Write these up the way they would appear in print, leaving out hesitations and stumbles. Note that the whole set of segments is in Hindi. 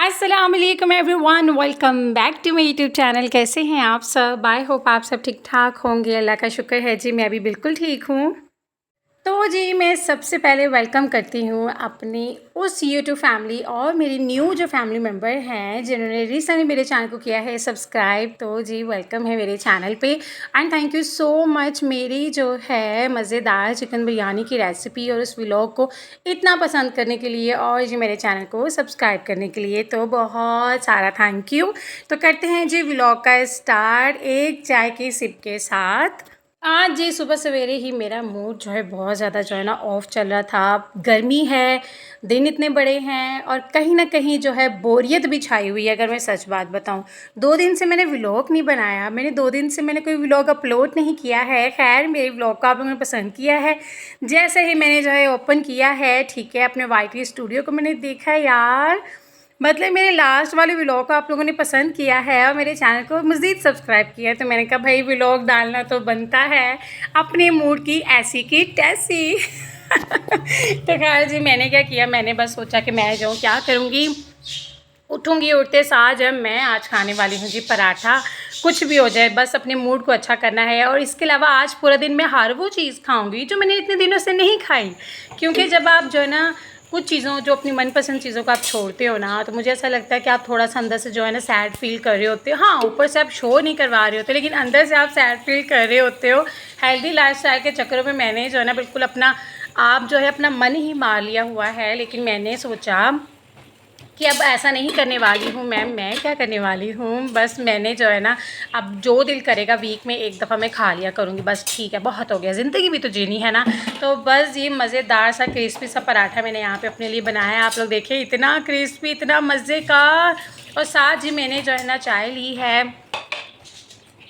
अस्सलाम वालेकुम everyone, welcome back to my YouTube channel. कैसे हैं आप सब? आई होप आप सब ठीक ठाक होंगे। अल्लाह का शुक्र है जी, मैं भी बिल्कुल ठीक हूँ। तो जी मैं सबसे पहले वेलकम करती हूँ अपनी उस यूट्यूब फैमिली और मेरी न्यू जो फैमिली मेम्बर हैं जिन्होंने रिसेंटली मेरे चैनल को किया है सब्सक्राइब। तो जी वेलकम है मेरे चैनल पे and thank you so much मेरी जो है मज़ेदार चिकन बिरयानी की रेसिपी और उस व्लॉग को इतना पसंद करने के लिए और जी मेरे चैनल को सब्सक्राइब करने के लिए तो बहुत सारा थैंक यू। तो करते हैं जी व्लॉग का स्टार्ट एक चाय की सिप के साथ। आज जी सुबह सवेरे ही मेरा मूड जो है बहुत ज़्यादा जो है ना ऑफ चल रहा था। गर्मी है, दिन इतने बड़े हैं और कहीं न कहीं जो है बोरियत भी छाई हुई है। अगर मैं सच बात बताऊँ, 2 दिन से मैंने व्लॉग नहीं बनाया, 2 दिन से मैंने कोई व्लॉग अपलोड नहीं किया है। ख़ैर मेरे व्लॉग को आप लोगों ने पसंद किया है। जैसे ही मैंने जो है ओपन किया है, ठीक है, अपने वाईटी स्टूडियो को मैंने देखा यार, मतलब मेरे लास्ट वाले व्लॉग को आप लोगों ने पसंद किया है और मेरे चैनल को मज़ीद सब्सक्राइब किया है। तो मैंने कहा भाई व्लॉग डालना तो बनता है, अपने मूड की ऐसी की तैसी। तो खैर जी मैंने क्या किया, मैंने बस सोचा कि मैं जो क्या करूँगी, उठूँगी, उठते साथ जब मैं आज खाने वाली हूँ जी पराठा। कुछ भी हो जाए बस अपने मूड को अच्छा करना है। और इसके अलावा आज पूरा दिन मैं हर वो चीज़ खाऊँगी जो मैंने इतने दिनों से नहीं खाई। क्योंकि जब आप जो है ना कुछ चीज़ों जो अपनी मनपसंद चीज़ों को आप छोड़ते हो ना, तो मुझे ऐसा लगता है कि आप थोड़ा सा अंदर से जो है ना सैड फील कर रहे होते हो। हाँ, ऊपर से आप शो नहीं करवा रहे होते लेकिन अंदर से आप सैड फील कर रहे होते हो। हेल्दी लाइफस्टाइल के चक्करों में मैंने जो है ना बिल्कुल अपना आप जो है अपना मन ही मार लिया हुआ है। लेकिन मैंने सोचा कि अब ऐसा नहीं करने वाली हूँ मैं क्या करने वाली हूँ, बस मैंने जो है ना अब जो दिल करेगा वीक में एक दफ़ा मैं खा लिया करूँगी, बस ठीक है, बहुत हो गया, ज़िंदगी भी तो जीनी है ना। तो बस ये मज़ेदार सा क्रिस्पी सा पराठा मैंने यहाँ पे अपने लिए बनाया है। आप लोग देखिए इतना क्रिस्पी, इतना मज़े का। और साथ जी मैंने जो है ना चाय ली है।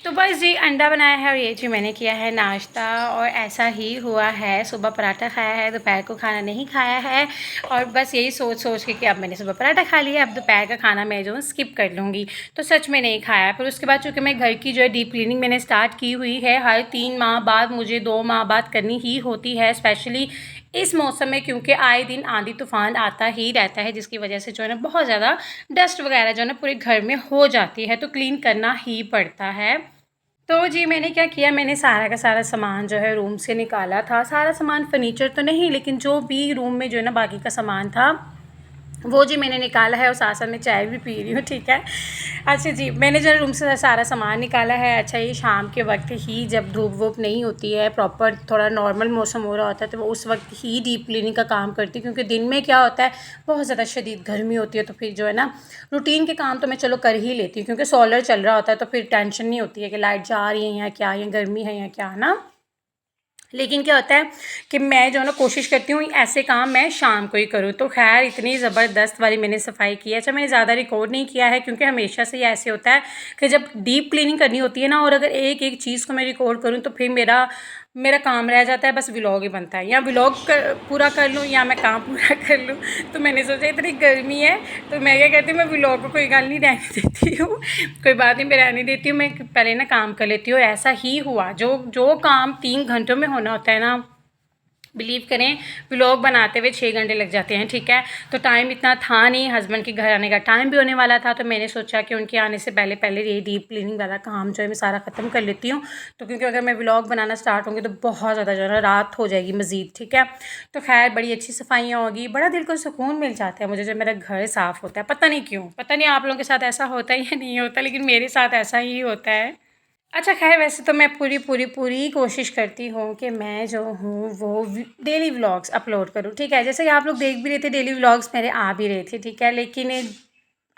तो बस जी अंडा बनाया है और ये जी मैंने किया है नाश्ता। और ऐसा ही हुआ है, सुबह पराठा खाया है, दोपहर को खाना नहीं खाया है। और बस यही सोच सोच के कि अब मैंने सुबह पराठा खा लिया, अब दोपहर का खाना मैं जो स्किप कर लूँगी। तो सच में नहीं खाया। फिर उसके बाद चूँकि मैं घर की जो है डीप क्लीनिंग मैंने स्टार्ट की हुई है, हर 3 माह बाद मुझे 2 माह बाद करनी ही होती है, स्पेशली इस मौसम में, क्योंकि आए दिन आंधी तूफान आता ही रहता है जिसकी वजह से जो है ना बहुत ज़्यादा डस्ट वगैरह जो है ना पूरे घर में हो जाती है, तो क्लीन करना ही पड़ता है। तो जी मैंने क्या किया, मैंने सारा का सारा सामान जो है रूम से निकाला था। सारा सामान फ़र्नीचर तो नहीं लेकिन जो भी रूम में जो है ना बाकी का सामान था वो जी मैंने निकाला है और साथ साथ मैं चाय भी पी रही हूँ, ठीक है। अच्छा जी मैंने जो रूम से सारा सामान निकाला है। अच्छा ये शाम के वक्त ही जब धूप वूप नहीं होती है, प्रॉपर थोड़ा नॉर्मल मौसम हो रहा होता है, तो वो उस वक्त ही डीप क्लीनिंग का काम करती हूँ। क्योंकि दिन में क्या होता है, बहुत ज़्यादा शदीद गर्मी होती है, तो फिर जो है ना रूटीन के काम तो मैं चलो कर ही लेती हूँ क्योंकि सोलर चल रहा होता है, तो फिर टेंशन नहीं होती है कि लाइट जा रही है या क्या, या गर्मी है या क्या ना। लेकिन क्या होता है कि मैं जो है ना कोशिश करती हूँ ऐसे काम मैं शाम को ही करूँ। तो खैर इतनी ज़बरदस्त वाली मैंने सफाई की है। अच्छा मैंने ज़्यादा रिकॉर्ड नहीं किया है क्योंकि हमेशा से ही ऐसे होता है कि जब डीप क्लीनिंग करनी होती है ना, और अगर एक एक चीज़ को मैं रिकॉर्ड करूँ तो फिर मेरा मेरा काम रह जाता है, बस व्लॉग ही बनता है, या व्लॉग पूरा कर लूँ या मैं काम पूरा कर लूँ। तो मैंने सोचा इतनी गर्मी है तो मैं क्या करती हूँ, मैं व्लॉग को कोई गल नहीं रहने देती हूँ, कोई बात नहीं मैं रहने देती हूँ, मैं पहले ना काम कर लेती हूँ। ऐसा ही हुआ, जो जो काम 3 घंटों में होना होता है ना, बिलीव करें व्लॉग बनाते हुए 6 घंटे लग जाते हैं, ठीक है। तो टाइम इतना था नहीं, हस्बैंड के घर आने का टाइम भी होने वाला था, तो मैंने सोचा कि उनके आने से पहले पहले ये डीप क्लीनिंग वाला काम जो है मैं सारा ख़त्म कर लेती हूँ। तो क्योंकि अगर मैं व्लॉग बनाना स्टार्ट होंगी तो बहुत ज़्यादा जो है ना रात हो जाएगी मज़ीद, ठीक है। तो खैर बड़ी अच्छी सफाइयाँ होगी, बड़ा दिल को सुकून मिल जाता है मुझे जब मेरा घर साफ़ होता है। पता नहीं क्यों, पता नहीं आप लोगों के साथ ऐसा होता है या नहीं होता, लेकिन मेरे साथ ऐसा ही होता है। अच्छा ख़ैर वैसे तो मैं पूरी कोशिश करती हूँ कि मैं जो हूँ वो डेली व्लॉग्स अपलोड करूँ, ठीक है। जैसे कि आप लोग देख भी रहे थे डेली व्लॉग्स मेरे आ भी रहे थे, ठीक है। लेकिन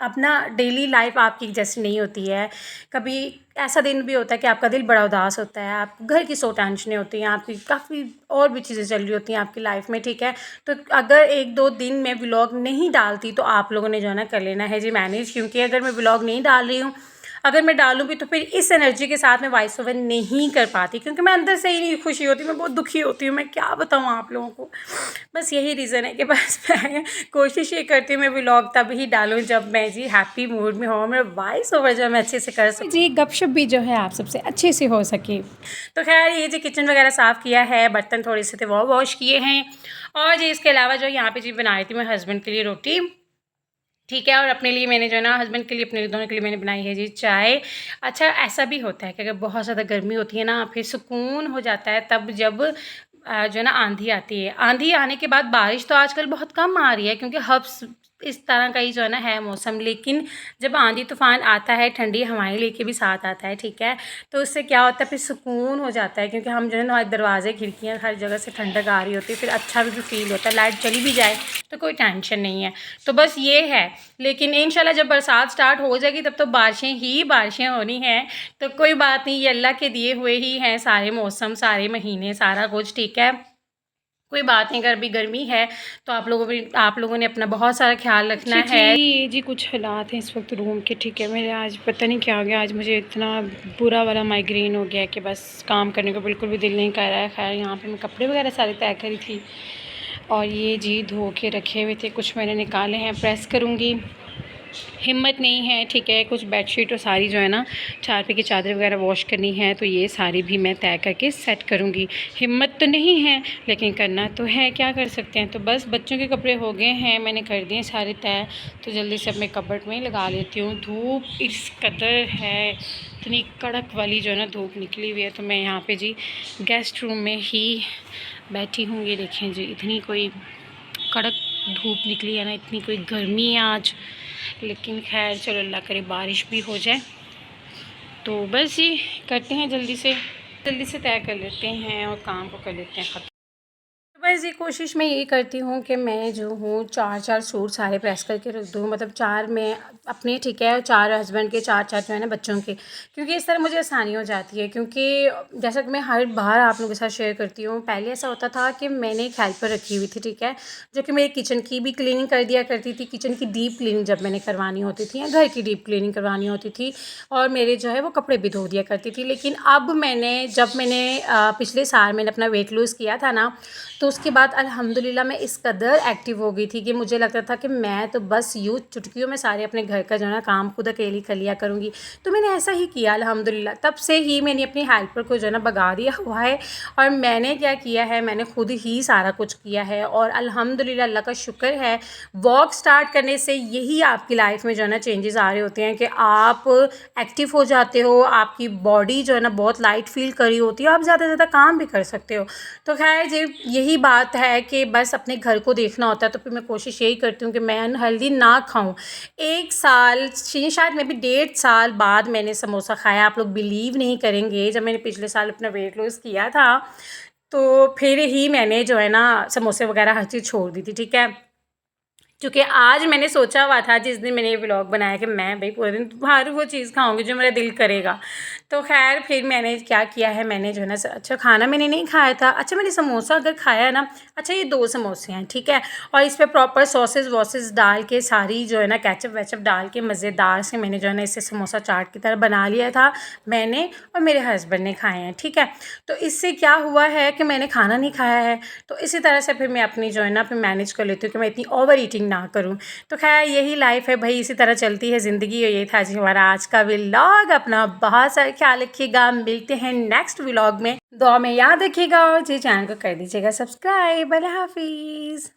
अब ना डेली लाइफ आपकी जैसी नहीं होती है। कभी ऐसा दिन भी होता है कि आपका दिल बड़ा उदास होता है, आपको घर की 100 टेंशनें होती हैं, आपकी काफ़ी और भी चीज़ें चल रही होती हैं आपकी लाइफ में, ठीक है। तो अगर 1-2 दिन मैं व्लॉग नहीं डालती तो आप लोगों ने जो है ना कर लेना है जी मैनेज। क्योंकि अगर मैं व्लॉग नहीं डाल रही हूँ, अगर मैं डालूँ भी तो फिर इस एनर्जी के साथ मैं वॉइस ओवर नहीं कर पाती क्योंकि मैं अंदर से ही नहीं खुशी होती, मैं बहुत दुखी होती हूँ। मैं क्या बताऊँ आप लोगों को, बस यही रीज़न है कि बस मैं कोशिश ये करती हूँ मैं व्लॉग तब ही डालूँ जब मैं जी हैप्पी मूड में हो, मैं वॉइस ओवर जो मैं अच्छे से कर सकूँ जी, गपशप भी जो है आप सबसे अच्छे से हो सके। तो खैर ये जी किचन वगैरह साफ़ किया है, बर्तन थोड़े से थे वो वॉश किए हैं। और जी इसके अलावा जो यहाँ पे जी बना रही थी मैं हस्बैंड के लिए रोटी। ठीक है। और अपने लिए मैंने जो है ना, हस्बैंड के लिए, अपने लिए, दोनों के लिए मैंने बनाई है जी चाय। अच्छा, ऐसा भी होता है कि अगर बहुत ज़्यादा गर्मी होती है ना, फिर सुकून हो जाता है तब जब जो है ना आंधी आती है। आंधी आने के बाद बारिश तो आजकल बहुत कम आ रही है, क्योंकि हब्स इस तरह का ही जो है ना है मौसम। लेकिन जब आंधी तूफान आता है, ठंडी हवाएं लेके भी साथ आता है, ठीक है, तो उससे क्या होता है, फिर सुकून हो जाता है, क्योंकि हम जो है ना दरवाजे खिड़कियाँ हर जगह से ठंडक आ रही होती है, फिर अच्छा भी फील होता है। लाइट चली भी जाए तो कोई टेंशन नहीं है। तो बस ये है। लेकिन इंशाल्लाह जब बरसात स्टार्ट हो जाएगी तब तो बारिशें ही बारिशें होनी हैं। तो कोई बात नहीं, ये अल्लाह के दिए हुए ही हैं सारे मौसम, सारे महीने, सारा कुछ, ठीक है। कोई बात नहीं, अगर अभी गर्मी है तो आप लोगों ने अपना बहुत सारा ख्याल रखना है। ये जी कुछ हालात हैं इस वक्त रूम के, ठीक है। मेरे आज पता नहीं क्या हो गया, आज मुझे इतना बुरा वाला माइग्रेन हो गया कि बस काम करने को बिल्कुल भी दिल नहीं कर रहा है। खैर, यहाँ पे मैं कपड़े वगैरह सारे तय करी थी, और ये जी धो के रखे हुए थे, कुछ मैंने निकाले हैं, प्रेस करूँगी। हिम्मत नहीं है, ठीक है। कुछ बेडशीट और सारी जो है ना चारपाई की चादर वगैरह वॉश करनी है, तो ये सारी भी मैं तय करके सेट करूँगी। हिम्मत तो नहीं है, लेकिन करना तो है, क्या कर सकते हैं। तो बस बच्चों के कपड़े हो गए हैं, मैंने कर दिए सारे तय, तो जल्दी से अपने कपबोर्ड में लगा लेती हूँ। धूप इस कदर है, इतनी कड़क वाली जो है ना धूप निकली हुई है। तो मैं यहाँ पे जी गेस्ट रूम में ही बैठी हूँ। ये देखें जी, इतनी कोई कड़क धूप निकली है ना, इतनी कोई गर्मी है आज। लेकिन खैर चलो, अल्लाह करे बारिश भी हो जाए। तो बस ये करते हैं, जल्दी से तय कर लेते हैं और काम को कर लेते हैं ख़त्म। तो बस ये कोशिश मैं यही करती हूँ कि मैं जो हूँ 4-4 सूट सारे प्रेस करके रख दूँ, मतलब 4 मैं अपने, ठीक है, और 4 हस्बैंड के, 4-4 जो है ना बच्चों के, क्योंकि इस तरह मुझे आसानी हो जाती है। क्योंकि जैसा कि मैं हर बार आप लोगों के साथ शेयर करती हूँ, पहले ऐसा होता था कि मैंने एक हेल्पर रखी हुई थी, ठीक है, जो कि मेरे किचन की भी क्लीनिंग कर दिया करती थी। किचन की डीप क्लीनिंग जब मैंने करवानी होती थी, या घर की डीप क्लीनिंग करवानी होती थी, और मेरे जो है वो कपड़े भी धो दिया करती थी। लेकिन अब जब मैंने पिछले साल मैंने अपना वेट लूज़ किया था ना, तो उसके बाद अल्हम्दुलिल्लाह मैं इस कदर एक्टिव हो गई थी कि मुझे लगता था कि मैं तो बस यूँ चुटकियों में सारे अपने घर का जो है ना काम खुद अकेली कर लिया करूँगी। तो मैंने ऐसा ही किया अल्हम्दुलिल्लाह। तब से ही मैंने अपनी हेल्पर को जो है ना भगा दिया हुआ है, और मैंने क्या किया है, मैंने खुद ही सारा कुछ किया है। और अल्हम्दुलिल्लाह अल्लाह का शुक्र है, वॉक स्टार्ट करने से यही आपकी लाइफ में जो है ना चेंजेस आ रहे होते हैं कि आप एक्टिव हो जाते हो, आपकी बॉडी जो है ना बहुत लाइट फील कर रही होती है, आप ज़्यादा से ज़्यादा काम भी कर सकते हो। तो खैर जी, यही बात है कि बस अपने घर को देखना होता है। तो फिर मैं कोशिश यही करती हूँ कि मैं अनहेल्दी ना खाऊं। 1 साल, शायद मैं भी 1.5 साल बाद मैंने समोसा खाया। आप लोग बिलीव नहीं करेंगे, जब मैंने पिछले साल अपना वेट लॉस किया था, तो फिर ही मैंने जो है ना समोसे वगैरह हर चीज़ छोड़ दी थी, ठीक है। क्योंकि आज मैंने सोचा हुआ था, जिस दिन मैंने ये व्लॉग बनाया, कि मैं भाई पूरे दिन बाहर वो चीज़ खाऊंगी जो मेरा दिल करेगा। तो खैर फिर मैंने क्या किया है, मैंने जो है ना अच्छा खाना मैंने नहीं खाया था। अच्छा, मैंने समोसा अगर खाया ना, अच्छा ये 2 समोसे हैं, ठीक है, और इस पर प्रॉपर सॉसेस वॉसेस डाल के, सारी जो है ना केचप वेचप डाल के मज़ेदार से मैंने जो है ना इसे समोसा चाट की तरह बना लिया था मैंने, और मेरे हस्बैंड ने खाए हैं, ठीक है। तो इससे क्या हुआ है कि मैंने खाना नहीं खाया है, तो इसी तरह से फिर मैं अपनी जो है ना फिर मैनेज कर लेती हूँ कि मैं इतनी ओवर ईटिंग ना करूँ। तो खैर यही लाइफ है भाई, इसी तरह चलती है ज़िंदगी। और ये था जी हमारा आज का व्लॉग। अपना बहुत सारा ख्याल रखिएगा, मिलते हैं नेक्स्ट व्लॉग में। दुआ में याद रखिएगा, और जी चैनल को कर दीजिएगा सब्सक्राइब। अल्लाह हाफिज़।